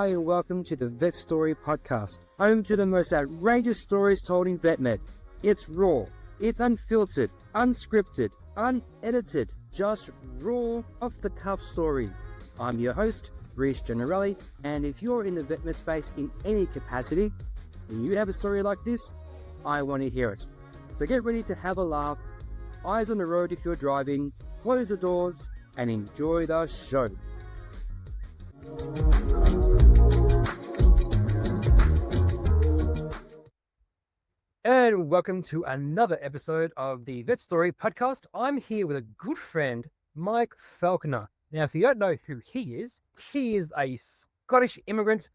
Hi and welcome to the Vet Story Podcast, home to the most outrageous stories told in VetMed. It's raw, it's unfiltered, unscripted, unedited, just raw, off-the-cuff stories. I'm your host, Reece Generelli, and if you're in the VetMed space in any capacity, and you have a story like this, I want to hear it. So get ready to have a laugh, eyes on the road if you're driving, close the doors, and enjoy the show. And welcome to another episode of the Vet Story Podcast. I'm here with a good friend, Mike Falconer. Now, if you don't know who he is a Scottish immigrant.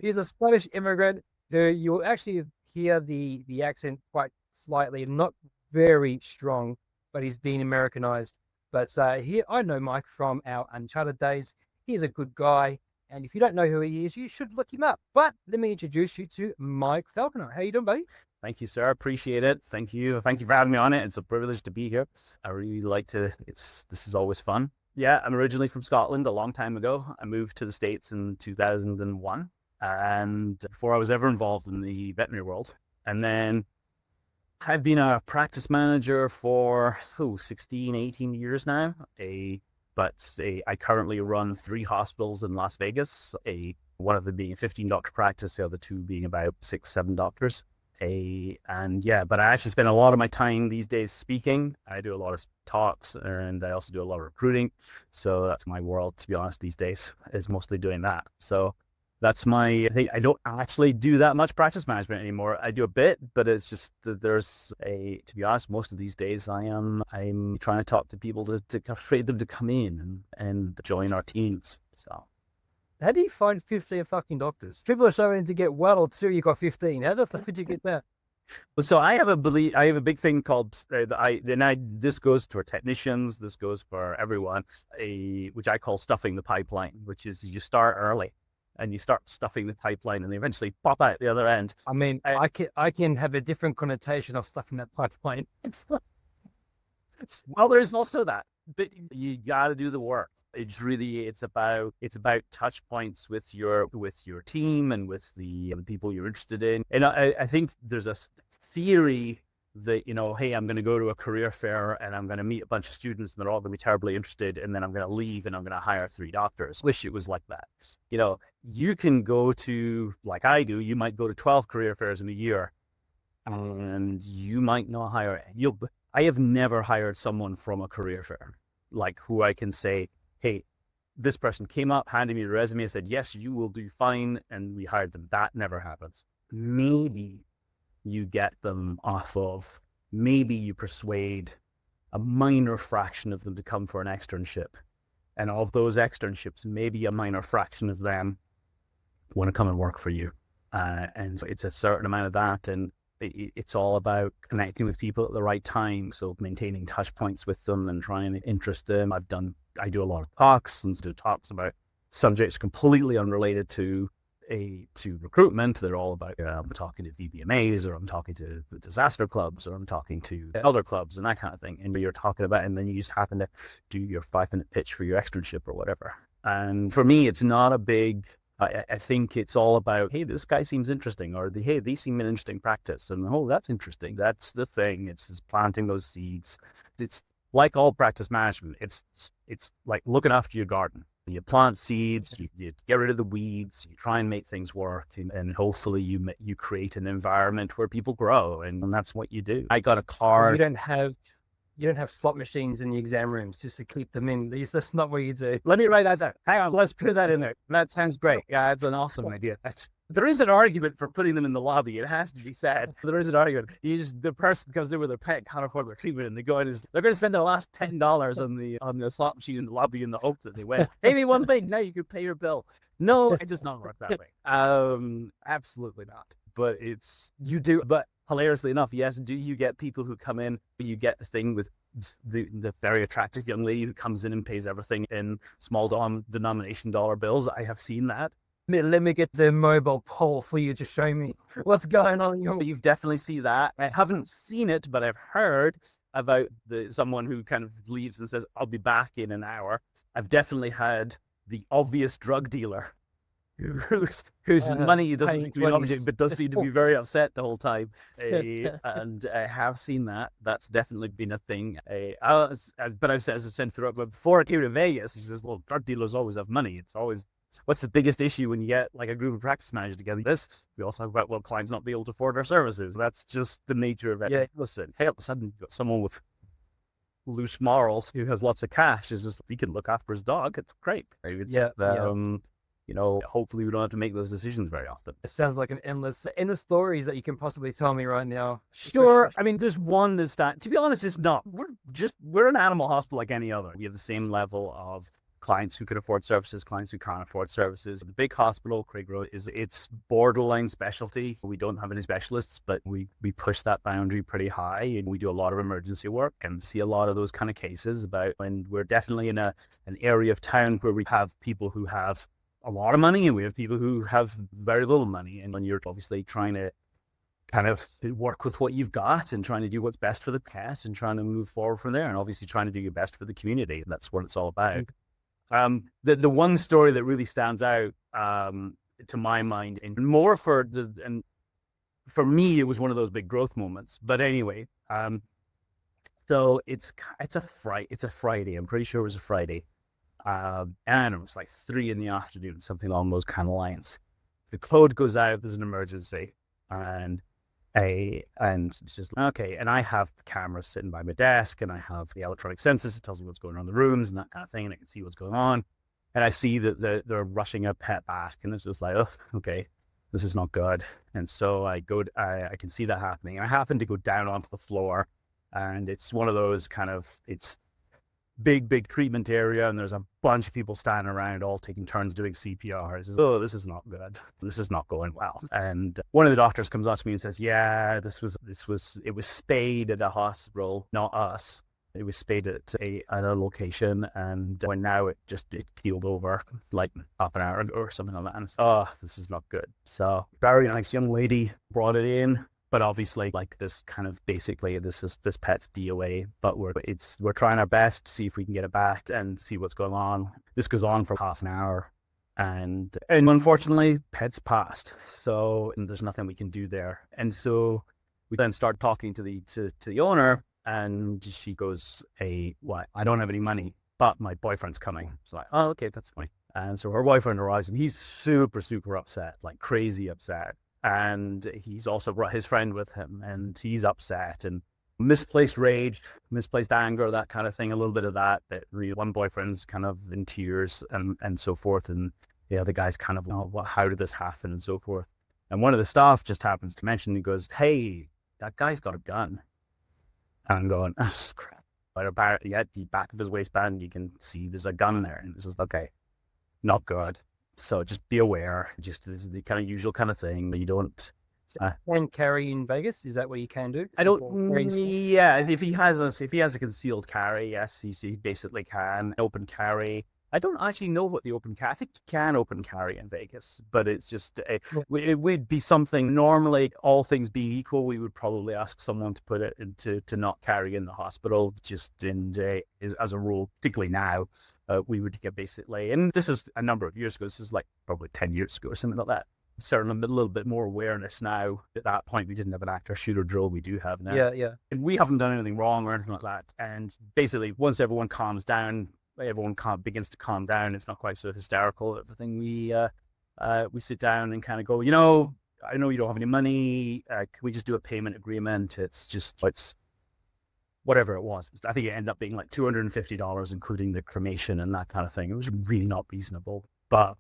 He's a Scottish immigrant. You'll actually hear the accent quite slightly, not very strong, but he's been Americanized. But here, I know Mike from our Uncharted days. He's a good guy. And if you don't know who he is, you should look him up. But let me introduce you to Mike Falconer. How you doing, buddy? Thank you, sir. Appreciate it. Thank you. Thank you for having me on it. It's a privilege to be here. I really like to, this is always fun. Yeah, I'm originally from Scotland a long time ago. I moved to the States in 2001. And before I was ever involved in the veterinary world. And then I've been a practice manager for 16, 18 years now. I currently run 3 hospitals in Las Vegas, one of them being a 15-doctor practice, the other 2 being about 6, 7 doctors. But I actually spend a lot of my time these days speaking. I do a lot of talks, and I also do a lot of recruiting. So that's my world, to be honest, these days, is mostly doing that. So that's I don't actually do that much practice management anymore. I do a bit, but it's just that to be honest, most of these days I'm trying to talk to people to persuade them to come in and join our teams. So how do you find 15 fucking doctors? People are starting to get 1 or 2, you got 15. How the fuck did you get that? Well, so I have a big thing called this goes to our technicians, this goes for everyone, which I call stuffing the pipeline, which is you start early. And you start stuffing the pipeline, and they eventually pop out the other end. I mean, I can have a different connotation of stuffing that pipeline. Well, there's also that, but you got to do the work. It's about touch points with your team and with the people you're interested in. And I think there's a theory that, hey, I'm going to go to a career fair and I'm going to meet a bunch of students and they're all going to be terribly interested, and then I'm going to leave and I'm going to hire 3 doctors. Wish it was like that. You can go to, like I do, you might go to 12 career fairs in a year and you might not hire. I have never hired someone from a career fair, like who I can say, hey, this person came up, handed me a resume and said, yes, you will do fine. And we hired them. That never happens. Maybe you get them maybe you persuade a minor fraction of them to come for an externship. And of those externships, maybe a minor fraction of them want to come and work for you. And so it's a certain amount of that. And it's all about connecting with people at the right time. So maintaining touch points with them and trying to interest them. I do a lot of talks and do talks about subjects completely unrelated to recruitment. They're all about I'm talking to VBMAs, or I'm talking to disaster clubs, or I'm talking to elder clubs and that kind of thing. And you're talking about, and then you just happen to do your 5-minute pitch for your externship or whatever. And for me, it's not a big. I think it's all about, hey, this guy seems interesting, or hey, they seem an interesting practice, and oh, that's interesting. That's the thing. It's planting those seeds. It's like all practice management. It's like looking after your garden. You plant seeds, you get rid of the weeds, you try and make things work, and hopefully you create an environment where people grow, and that's what you do. I got a car. You don't have slot machines in the exam rooms just to keep them in. That's not what you do. Let me write that down. Hang on, let's put that in there. That sounds great. Yeah, it's an awesome idea. There is an argument for putting them in the lobby. It has to be said. There is an argument. The person comes in with their pet, can't afford their treatment, and they're going to spend their last $10 on the slot machine in the lobby in the hope that they win. Hey, me one thing. Now you can pay your bill. No, it does not work that way. Absolutely not. But you do. But hilariously enough, yes, do you get people who come in? You get the thing with the very attractive young lady who comes in and pays everything in small denomination dollar bills. I have seen that. Let me get the mobile poll for you to show me what's going on. You've definitely seen that. I haven't seen it, but I've heard about someone who kind of leaves and says, I'll be back in an hour. I've definitely had the obvious drug dealer whose money doesn't seem to be an object, but does seem to be very upset the whole time. And I have seen that. That's definitely been a thing. But I've said throughout, but before I came to Vegas, he says, well, drug dealers always have money. It's always, what's the biggest issue when you get like a group of practice managers together? We also talk about, well, clients not be able to afford our services. That's just the nature of it. Yeah. Listen, hey, all of a sudden you've got someone with loose morals who has lots of cash. Is just, he can look after his dog. It's great. It's, you know, hopefully we don't have to make those decisions very often. It sounds like an endless stories that you can possibly tell me right now. Sure. I mean, there's one that's that, to be honest, it's not. We're an animal hospital like any other. We have the same level of clients who can afford services, clients who can't afford services. The big hospital, Craig Road, it's borderline specialty. We don't have any specialists, but we push that boundary pretty high, and we do a lot of emergency work and see a lot of those kind of cases about when we're definitely in an area of town where we have people who have a lot of money and we have people who have very little money. And when you're obviously trying to kind of work with what you've got and trying to do what's best for the pet and trying to move forward from there, and obviously trying to do your best for the community. That's what it's all about. The one story that really stands out to my mind, and more for me, it was one of those big growth moments. But anyway, so it's a Friday. I'm pretty sure it was a Friday. And it was like 3 p.m, something along those kind of lines. The code goes out, there's an emergency, and it's just okay. And I have the camera sitting by my desk, and I have the electronic sensors that tells me what's going on in the rooms and that kind of thing, and I can see what's going on. And I see that they're rushing a pet back, and it's just like, oh, okay, this is not good. And so I can see that happening. And I happen to go down onto the floor, and it's one of those kind of, it's big treatment area, and there's a bunch of people standing around all taking turns doing CPR. Says, oh, this is not good. This is not going well. And one of the doctors comes up to me and says, yeah, it was spayed at a hospital, not us. It was spayed at a location, and when now it keeled over like half an hour ago or something like that. And it's, oh, this is not good. So very nice young lady brought it in. But obviously, like this kind of basically this pet's DOA, but we're trying our best to see if we can get it back and see what's going on. This goes on for half an hour, and unfortunately, pet's passed. So there's nothing we can do there. And so we then start talking to the owner, and she goes, what? I don't have any money, but my boyfriend's coming. So like, oh, okay, that's fine. And so her boyfriend arrives, and he's super upset, like crazy upset. And he's also brought his friend with him, and he's upset and misplaced rage, misplaced anger, that kind of thing. A little bit of that really, one boyfriend's kind of in tears and so forth. And the other guy's kind of, oh, well, how did this happen and so forth. And one of the staff just happens to mention, he goes, hey, that guy's got a gun. And I'm going, oh, crap. But apparently at the back of his waistband, you can see there's a gun there. And it's just, okay, not good. So just be aware. Just this is the kind of usual kind of thing. You don't can carry in Vegas. Is that what you can do? I don't. Yeah, if he has a concealed carry, yes, he basically can open carry. I don't actually know what the open carry. I think you can open carry in Vegas, but it's just it would be something. Normally, all things being equal, we would probably ask someone to put it into to not carry in the hospital. Just as a rule, particularly now, we would get basically. And this is a number of years ago. This is like probably 10 years ago or something like that. Certainly a little bit more awareness now. At that point, we didn't have an active shooter drill. We do have now. Yeah. And we haven't done anything wrong or anything like that. And basically, once everyone calms down, everyone begins to calm down. It's not quite so hysterical. Everything we sit down and kind of go, I know you don't have any money. Can we just do a payment agreement? It's whatever it was. I think it ended up being like $250, including the cremation and that kind of thing. It was really not reasonable, but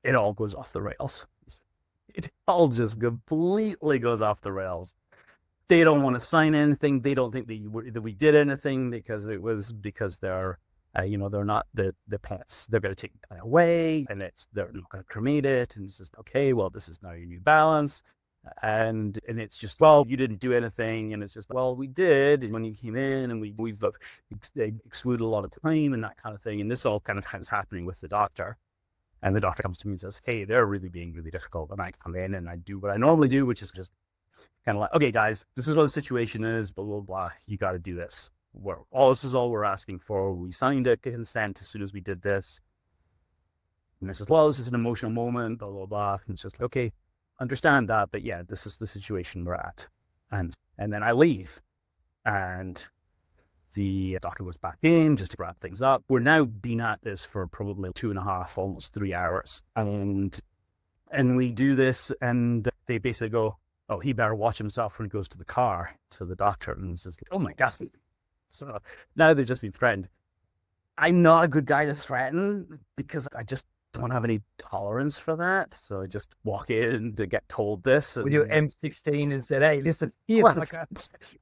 it all goes off the rails. It all just completely goes off the rails. They don't want to sign anything. They don't think that we did anything because they're, they're not the pets. They're going to take it away, and they're not going to cremate it. And it's just, okay, well, this is now your new balance. And it's just, well, you didn't do anything. And it's just, well, we did. And when you came in, and we've excluded a lot of time and that kind of thing. And this all kind of is happening with the doctor. And the doctor comes to me and says, hey, they're really being really difficult. And I come in and I do what I normally do, which is just kind of like, okay, guys, this is what the situation is, blah, blah, blah. You got to do this. This is all we're asking for. We signed a consent as soon as we did this. And this is, well, this is an emotional moment, blah, blah, blah. And it's just like, okay, understand that. But yeah, this is the situation we're at. And then I leave. And the doctor goes back in just to wrap things up. We're now been at this for probably 2.5, almost 3 hours. And we do this, and they basically go, oh, he better watch himself when he goes to the car, to the doctor. And it's just like, oh my God. So now they've just been threatened. I'm not a good guy to threaten because I just don't have any tolerance for that. So I just walk in to get told this. With your M16 and said, hey, listen, here, well,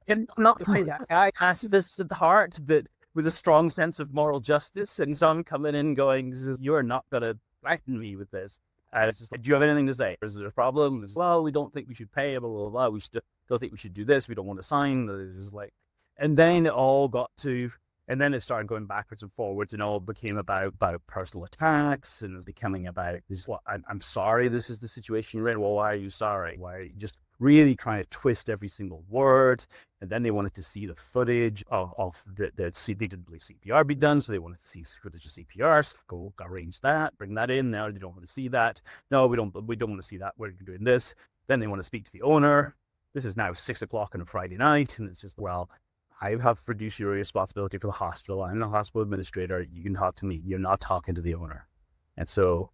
and not quite that guy, pacifist at heart, but with a strong sense of moral justice. And so I'm coming in going, you're not going to threaten me with this. And it's just like, do you have anything to say? Is there a problem? It's, well, we don't think we should pay, blah, blah, blah. We don't think we should do this. We don't want to sign. It's just like, and then it all got to, and then it started going backwards and forwards, and all became about personal attacks, and it's becoming about, this, well, I'm sorry this is the situation you're in. Well, why are you sorry? Why are you just really trying to twist every single word? And then they wanted to see the footage of they didn't believe CPR be done, so they wanted to see footage of CPR. So go arrange that, bring that in. Now they don't want to see that. No, we don't want to see that. We're doing this. Then they want to speak to the owner. This is now 6 o'clock on a Friday night, and it's just, well, I have fiduciary responsibility for the hospital. I'm the hospital administrator. You can talk to me. You're not talking to the owner. And so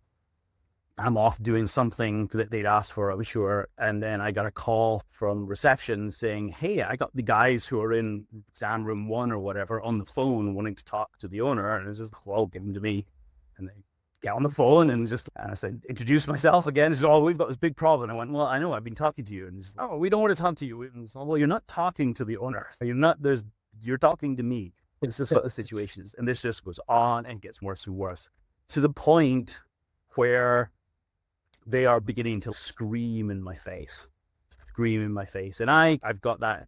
I'm off doing something that they'd asked for, I was sure. And then I got a call from reception saying, hey, I got the guys who are in exam room 1 or whatever on the phone wanting to talk to the owner. And it was just, well, give them to me. And they get on the phone and I said, introduce myself again. He said, oh, we've got this big problem. I went, well, I know, I've been talking to you. And he's like, oh, we don't want to talk to you. And said, well, you're not talking to the owner. You're talking to me. This is what the situation is. And this just goes on and gets worse and worse to the point where they are beginning to scream in my face. And I've got that,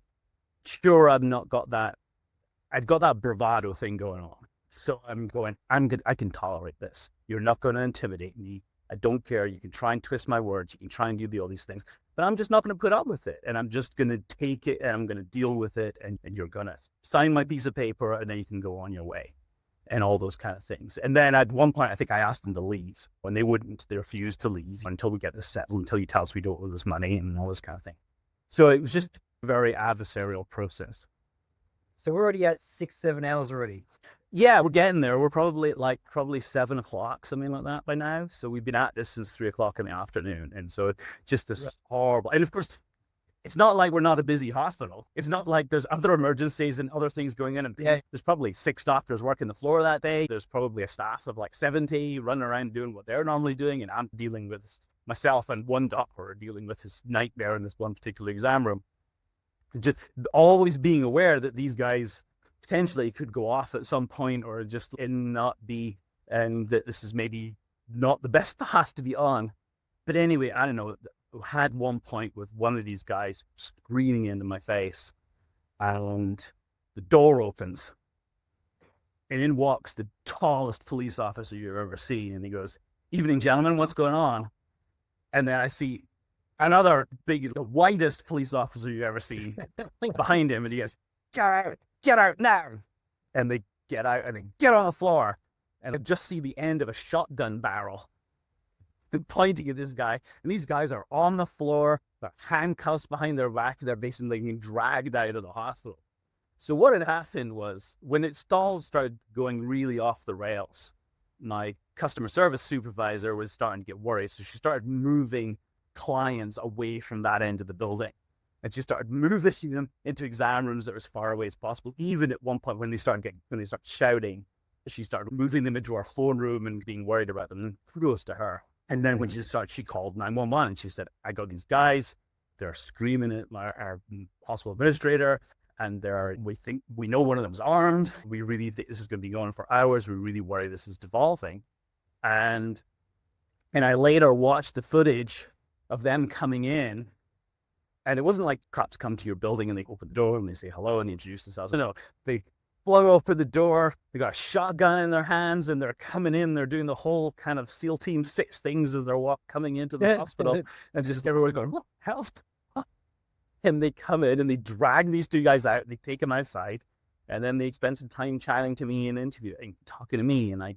sure, I've got that bravado thing going on. So I'm going, I can tolerate this. You're not going to intimidate me. I don't care. You can try and twist my words. You can try and do all these things, but I'm just not going to put up with it. And I'm just going to take it and I'm going to deal with it. And you're going to sign my piece of paper and then you can go on your way and all those kind of things. And then at one point, I think I asked them to leave. When they wouldn't, they refused to leave until we get this settled, until you tell us we don't owe this money and all this kind of thing. So it was just a very adversarial process. So we're already at 6-7 hours already. Yeah, we're getting there. We're probably at probably 7 o'clock, something like that by now. So we've been at this since 3 o'clock in the afternoon. And so just this horrible, and of course, it's not like we're not a busy hospital. It's not like there's other emergencies and other things going in. And there's probably 6 doctors working the floor that day. There's probably a staff of like 70 running around doing what they're normally doing. And I'm dealing with myself and one doctor are dealing with this nightmare in this one particular exam room. Just always being aware that these guys potentially could go off at some point or just not be, and that this is maybe not the best path to be on. But anyway, I don't know, had one point with one of these guys screaming into my face, and the door opens and in walks the tallest police officer you've ever seen. And he goes, evening, gentlemen, what's going on? And then I see another the whitest police officer you've ever seen behind him. And he goes, get out now. And they get out and they get on the floor. And I just see the end of a shotgun barrel pointing at this guy. And these guys are on the floor. They're handcuffs behind their back. They're basically being dragged out of the hospital. So what had happened was when it started going really off the rails, my customer service supervisor was starting to get worried. So she started moving clients away from that end of the building. And she started moving them into exam rooms that were as far away as possible. Even at one point when they start shouting, she started moving them into our phone room and being worried about them. And kudos to her. And then when she called 911 and she said, I got these guys, they're screaming at our hospital administrator, and we know one of them's armed. We really think this is going to be going for hours. We really worry this is devolving. And I later watched the footage of them coming in. And it wasn't like cops come to your building and they open the door and they say hello and they introduce themselves. No, they flung open the door. They got a shotgun in their hands and they're coming in. They're doing the whole kind of SEAL Team 6 things as they're coming into the hospital. And just everyone's going, what the hell's... And they come in and they drag these 2 guys out and they take them outside. And then they spend some time chatting to me and interviewing, talking to me. And I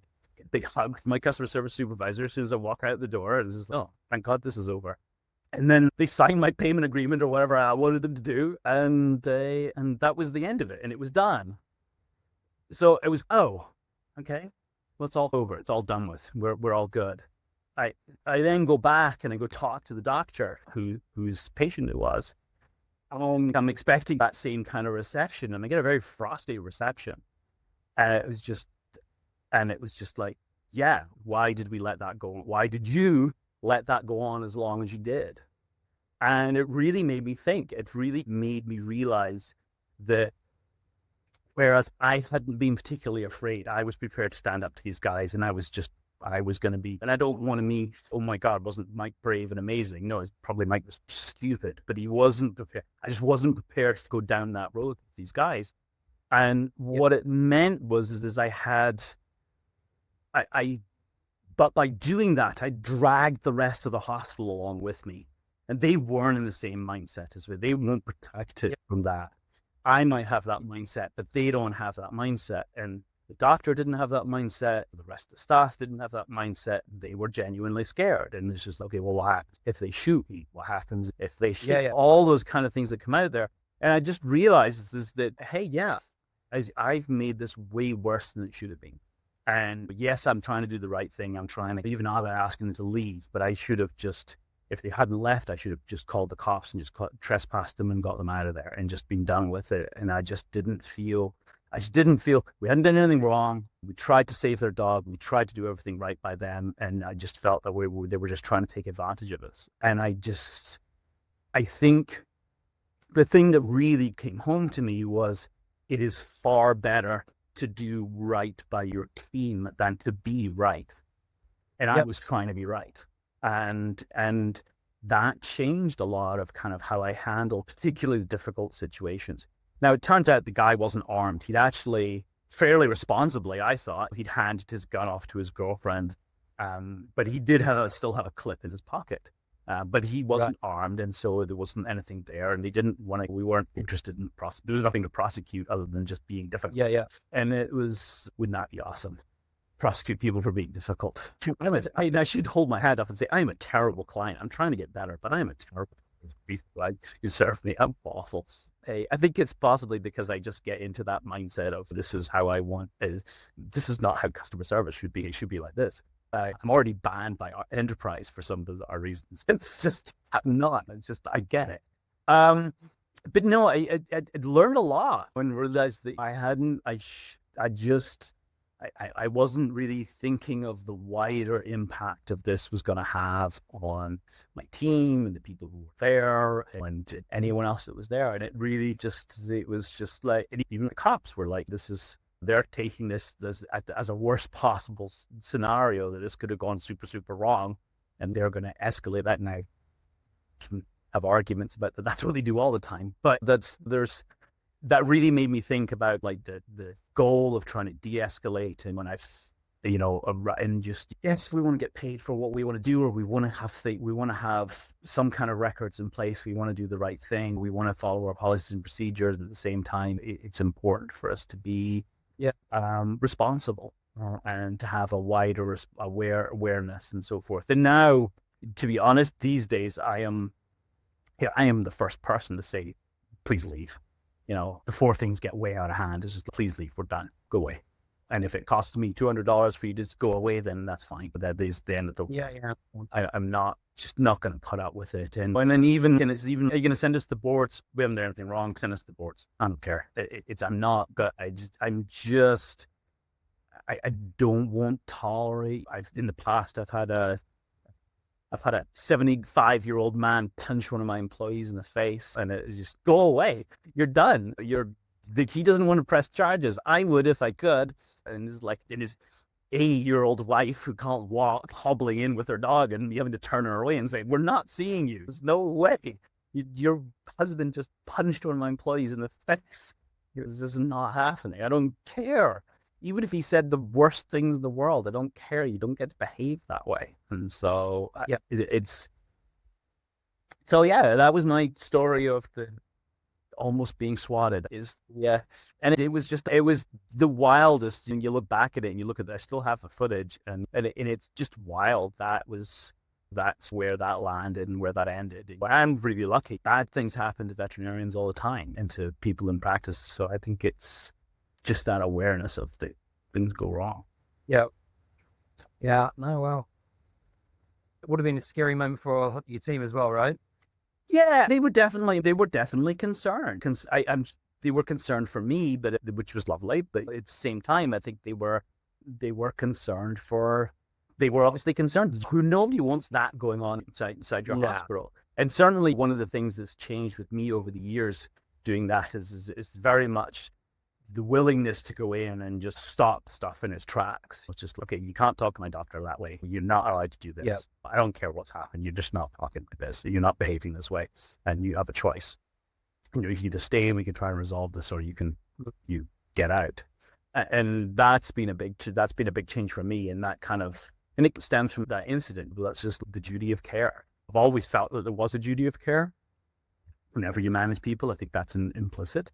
big hug with my customer service supervisor as soon as I walk out the door. And it's just, oh, thank God this is over. And then they signed my payment agreement or whatever I wanted them to do. And that was the end of it. And it was done. So it was, oh, okay, well, it's all over. It's all done with. We're all good. I then go back and I go talk to the doctor whose patient it was. I'm expecting that same kind of reception, and I get a very frosty reception. And it was just like, yeah, why did we let that go? Why did you let that go on as long as you did? And it really made me think. It really made me realize that whereas I hadn't been particularly afraid, I was prepared to stand up to these guys, and I was going to be, and I don't want to mean, oh my God, wasn't Mike brave and amazing? No, it's probably Mike was stupid, but he wasn't prepared. I just wasn't prepared to go down that road with these guys. And what it meant was but by doing that, I dragged the rest of the hospital along with me. And they weren't in the same mindset as me. They weren't protected from that. I might have that mindset, but they don't have that mindset. And the doctor didn't have that mindset. The rest of the staff didn't have that mindset. They were genuinely scared. And it's just, okay, well, what happens if they shoot me? What happens if they shoot? All those kind of things that come out there. And I just realized is that, hey, yeah, I've made this way worse than it should have been. And yes, I'm trying to do the right thing. I'm trying to, even though I'm asking them to leave, but I should have just, if they hadn't left, I should have just called the cops and just trespassed them and got them out of there and just been done with it. And I just didn't feel we hadn't done anything wrong. We tried to save their dog. We tried to do everything right by them. And I just felt that they were just trying to take advantage of us. And I think the thing that really came home to me was it is far better to do right by your team than to be right. And I was trying to be right. And that changed a lot of kind of how I handle particularly difficult situations. Now, it turns out the guy wasn't armed. He'd actually, fairly responsibly, I thought, he'd handed his gun off to his girlfriend. But he did still have a clip in his pocket. But he wasn't armed, and so there wasn't anything there. And we weren't interested in there was nothing to prosecute other than just being difficult. And wouldn't that be awesome? Prosecute people for being difficult. I should hold my hand up and say, I'm a terrible client. I'm trying to get better, but I'm a terrible people. You serve me. I'm awful. I think it's possibly because I just get into that mindset of this is how I want. This is not how customer service should be. It should be like this. I'm already banned by our enterprise for some bizarre reasons. It's just, I'm not. It's just, I get it. But no, I learned a lot when I realized that I wasn't really thinking of the wider impact of this was going to have on my team and the people who were there and anyone else that was there. And it was just like, even the cops were like, they're taking this as a worst possible scenario, that this could have gone super, super wrong. And they're going to escalate that. And I can have arguments about that. That's what they do all the time. But that really made me think about like the goal of trying to de-escalate. And when and just, yes, we want to get paid for what we want to do, or we want to have some kind of records in place. We want to do the right thing. We want to follow our policies and procedures. But at the same time, it's important for us to be responsible and to have a wider awareness and so forth. And now, to be honest, these days I am the first person to say, please leave. Before things get way out of hand, it's just, please leave. We're done. Go away. And if it costs me $200 for you to just go away, then that's fine. But that is the end of the I'm not going to put up with it. And then even, are you going to send us the boards? We haven't done anything wrong. Send us the boards. I don't care. I don't want to tolerate. In the past, I've had a 75-year-old man punch one of my employees in the face, and it just, go away. You're done. He doesn't want to press charges. I would if I could. And it's like, his 80-year-old wife who can't walk, hobbling in with her dog, and you having to turn her away and say, we're not seeing you. There's no way. Your husband just punched one of my employees in the face. It's just not happening. I don't care. Even if he said the worst things in the world, I don't care. You don't get to behave that way. And so that was my story of almost being swatted is, yeah. And it was the wildest. And you look back at it and you look at I still have the footage, and it's just wild. That's where that landed and where that ended. I'm really lucky. Bad things happen to veterinarians all the time and to people in practice. So I think it's just that awareness of that things go wrong. Yeah. Yeah. No, well, it would have been a scary moment for your team as well, right? Yeah, they were definitely concerned. They were concerned for me, but which was lovely. But at the same time, I think they were concerned for. They were obviously concerned. Nobody wants that going on inside your hospital. And certainly, one of the things that's changed with me over the years doing that is very much the willingness to go in and just stop stuff in its tracks. It's just, okay, you can't talk to my doctor that way. You're not allowed to do this. Yep. I don't care what's happened. You're just not talking like this. You're not behaving this way. And you have a choice. You can either stay and we can try and resolve this, or you get out. And that's been a big change for me. And that kind of, and it stems from that incident, but that's just the duty of care. I've always felt that there was a duty of care. Whenever you manage people, I think that's implicit.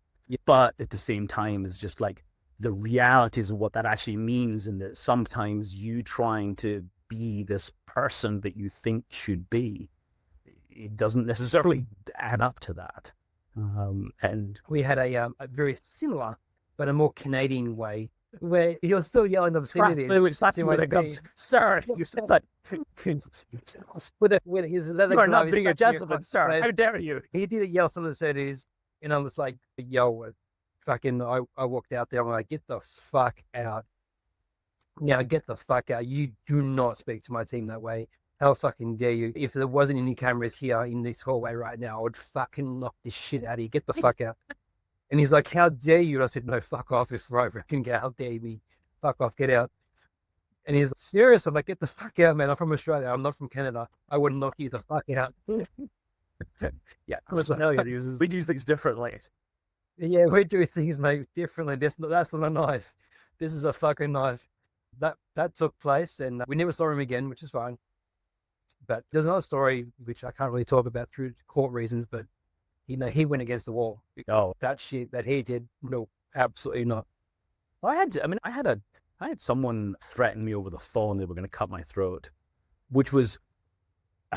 But at the same time, it's just like the realities of what that actually means, and that sometimes you trying to be this person that you think should be, it doesn't necessarily add up to that. And we had a very similar, but a more Canadian way, where he was still yelling obscenities. Sir, you said that. You are not being a gentleman, sir. How dare you? He did yell some obscenities. And I was like, yo, I walked out there. I'm like, get the fuck out. Now, get the fuck out. You do not speak to my team that way. How fucking dare you? If there wasn't any cameras here in this hallway right now, I would fucking knock this shit out of you. Get the fuck out. And he's like, how dare you? And I said, no, fuck off. If I can get, how dare me? Fuck off, get out. And he's like, serious? I'm like, get the fuck out, man. I'm from Australia. I'm not from Canada. I would knock you the fuck out. Yeah, we do things differently. Yeah, we do things, mate, differently. That's not a knife. This is a fucking knife. That took place, and we never saw him again, which is fine. But there's another story which I can't really talk about through court reasons, but he went against the wall. Oh, that shit that he did, no, absolutely not. I had someone threaten me over the phone they were going to cut my throat, which was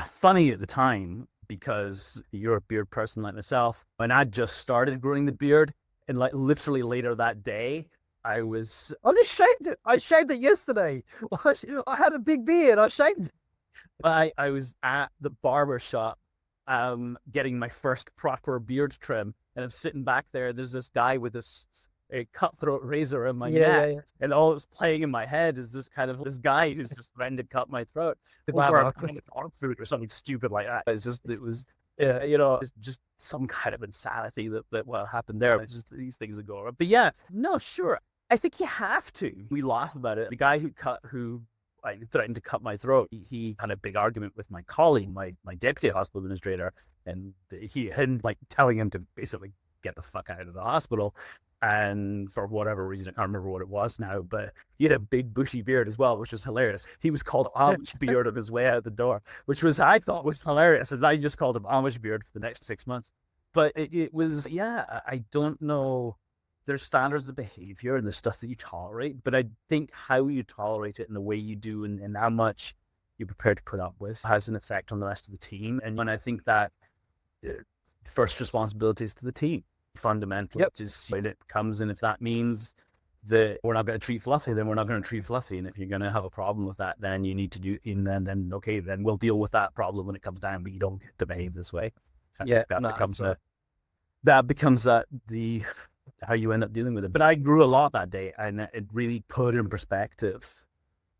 funny at the time, because you're a beard person like myself, and I just started growing the beard, and like literally later that day, I just shaved it. I shaved it yesterday. I had a big beard. I shaved it. I was at the barber shop, getting my first proper beard trim, and I'm sitting back there. There's this guy with a cutthroat razor in my neck, and all that's playing in my head is this guy who's just trying to cut my throat over dog food or something stupid like that. It's just some kind of insanity that happened there. It's just these things that go around. But yeah, no, sure. I think you have to. We laugh about it. The guy who threatened to cut my throat, he had a big argument with my colleague, my deputy hospital administrator, and him telling him to basically get the fuck out of the hospital. And for whatever reason, I can't remember what it was now, but he had a big bushy beard as well, which was hilarious. He was called Amish Beard on his way out the door, which I thought was hilarious, as I just called him Amish Beard for the next 6 months. But it was, I don't know. There's standards of behavior and the stuff that you tolerate, but I think how you tolerate it and the way you do and how much you're prepared to put up with has an effect on the rest of the team. And when I think that first responsibility is to the team. Fundamentally, just when it comes, and if that means that we're not going to treat Fluffy, then we're not going to treat Fluffy. And if you're going to have a problem with that, then you need to do, and then okay, then we'll deal with that problem when it comes down. But you don't get to behave this way. That becomes how you end up dealing with it. But I grew a lot that day, and it really put in perspective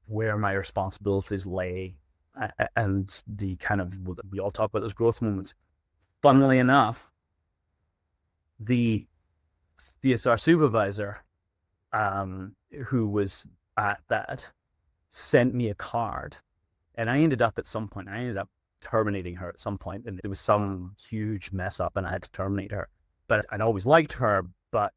where my responsibilities lay, and the kind of, we all talk about those growth moments. Funnily enough, the CSR supervisor, who was at that, sent me a card, and I ended up terminating her at some point, and there was some huge mess up, and I had to terminate her. But I'd always liked her, but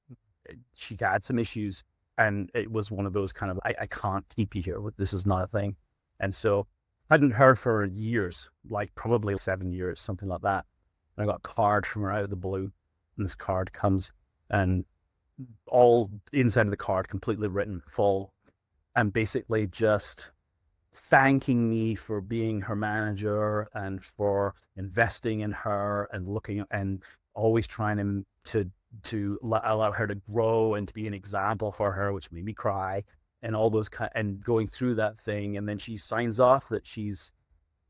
she had some issues, and it was one of those kind of, I can't keep you here. This is not a thing. And so I hadn't heard for years, like probably 7 years, something like that. And I got a card from her out of the blue. And this card comes, and all inside of the card completely written full, and basically just thanking me for being her manager and for investing in her and looking and always trying to allow her to grow and to be an example for her, which made me cry, and all those and going through that thing. And then she signs off that she's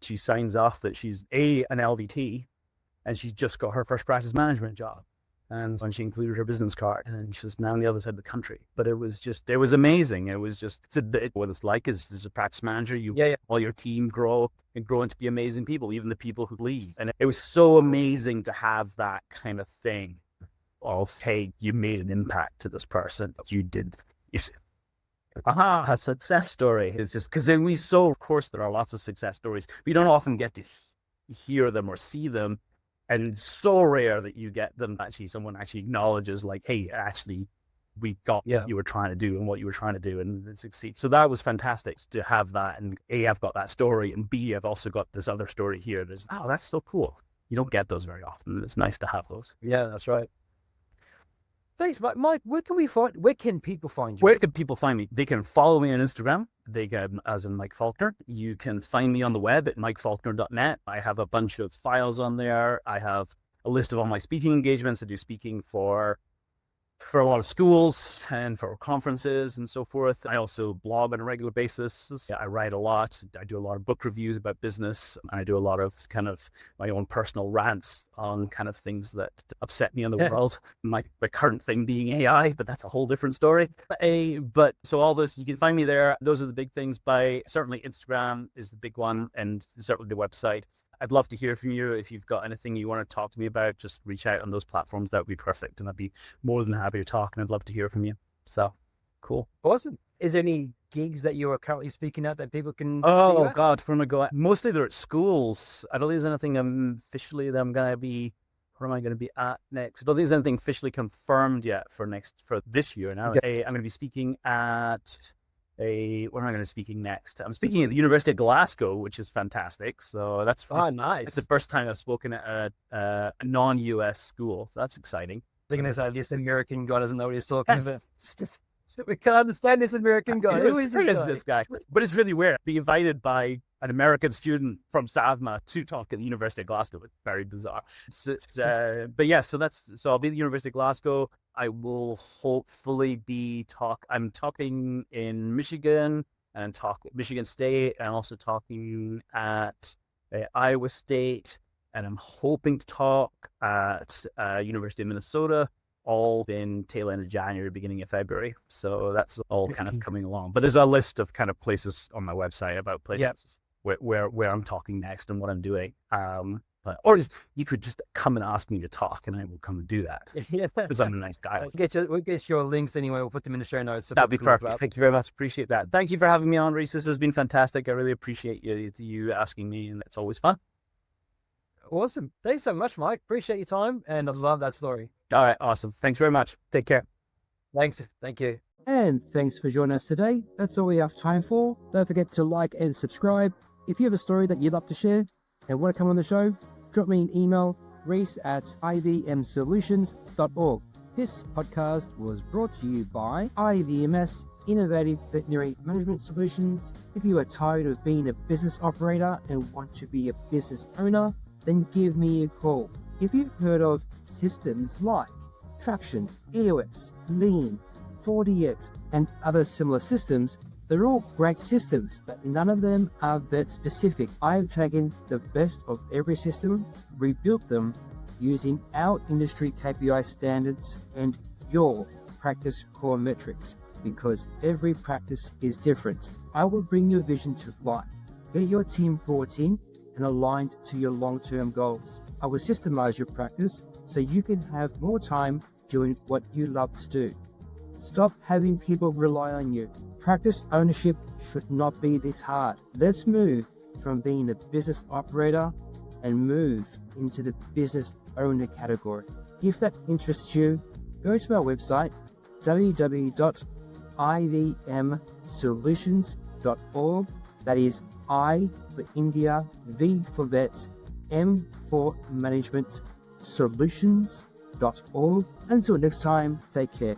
an LVT, and she's just got her first practice management job. And when she included her business card, and she's now on the other side of the country. But it was amazing. It was just, what it's like is, as a practice manager, all your team grow into be amazing people, even the people who leave. And it was so amazing to have that kind of thing of, hey, you made an impact to this person. You did. A success story. It's just because of course, there are lots of success stories. We don't often get to hear them or see them. And it's so rare that you get them someone actually acknowledges, like, hey, actually, we got what you were trying to do and what you were trying to do and succeed. So that was fantastic to have that. And A, I've got that story, and B, I've also got this other story here. That's so cool. You don't get those very often. It's nice to have those. Yeah, that's right. Thanks, Mike. Mike, where can people find you? Where can people find me? They can follow me on Instagram. They can, as in Mike Falconer. You can find me on the web at mikefalconer.net. I have a bunch of files on there. I have a list of all my speaking engagements. I do speaking for a lot of schools and for conferences and so forth. I also blog on a regular basis. I write a lot. I do a lot of book reviews about business. I do a lot of kind of my own personal rants on kind of things that upset me in the world. My current thing being AI, but that's a whole different story. But so all this, you can find me there. Those are the big things. Certainly Instagram is the big one, and certainly the website. I'd love to hear from you. If you've got anything you want to talk to me about, just reach out on those platforms. That would be perfect. And I'd be more than happy to talk, and I'd love to hear from you. So, cool. Awesome. Is there any gigs that you are currently speaking at that people can see Oh, you at? God, where am I going? Mostly they're at schools. I don't think there's anything officially that I'm going to be, where am I going to be at next? I don't think there's anything officially confirmed yet for this year now. Okay. I'm going to be speaking at where am I going to be speaking next? I'm speaking at the University of Glasgow, which is fantastic. So that's fun. Oh, nice. It's the first time I've spoken at a non-US school. So that's exciting. I was going to say, this American guy doesn't know what he's talking about. We can't understand this American guy. Who is this guy? But it's really weird. Being invited by an American student from SAVMA to talk at the University of Glasgow. It's very bizarre. But yeah, so I'll be at the University of Glasgow. I will hopefully I'm talking in Michigan, and Michigan State, and also talking at Iowa State, and I'm hoping to talk at University of Minnesota, all in tail end of January, beginning of February. So that's all kind of coming along. But there's a list of kind of places on my website about places where I'm talking next and what I'm doing. Or you could just come and ask me to talk, and I will come and do that. Because I'm a nice guy. We'll get your links anyway. We'll put them in the show notes. So that'd be perfect. Thank you very much. Appreciate that. Thank you for having me on, Reese. This has been fantastic. I really appreciate you asking me, and it's always fun. Awesome. Thanks so much, Mike. Appreciate your time, and I love that story. All right. Awesome. Thanks very much. Take care. Thanks. Thank you. And thanks for joining us today. That's all we have time for. Don't forget to like and subscribe. If you have a story that you'd love to share and want to come on the show, drop me an email, reese@ivmsolutions.org. This podcast was brought to you by IVMS, Innovative Veterinary Management Solutions. If you are tired of being a business operator and want to be a business owner, then give me a call. If you've heard of systems like Traction, E07, Lean, 4DX, and other similar systems, they're all great systems, but none of them are vet specific. I have taken the best of every system, rebuilt them using our industry KPI standards and your practice core metrics, because every practice is different. I will bring your vision to life, get your team brought in and aligned to your long-term goals. I will systemize your practice so you can have more time doing what you love to do. Stop having people rely on you. Practice ownership should not be this hard. Let's move from being a business operator and move into the business owner category. If that interests you, go to our website, www.ivmsolutions.org. That is I for India, V for Vet, M for Management, Solutions.org. Until next time, take care.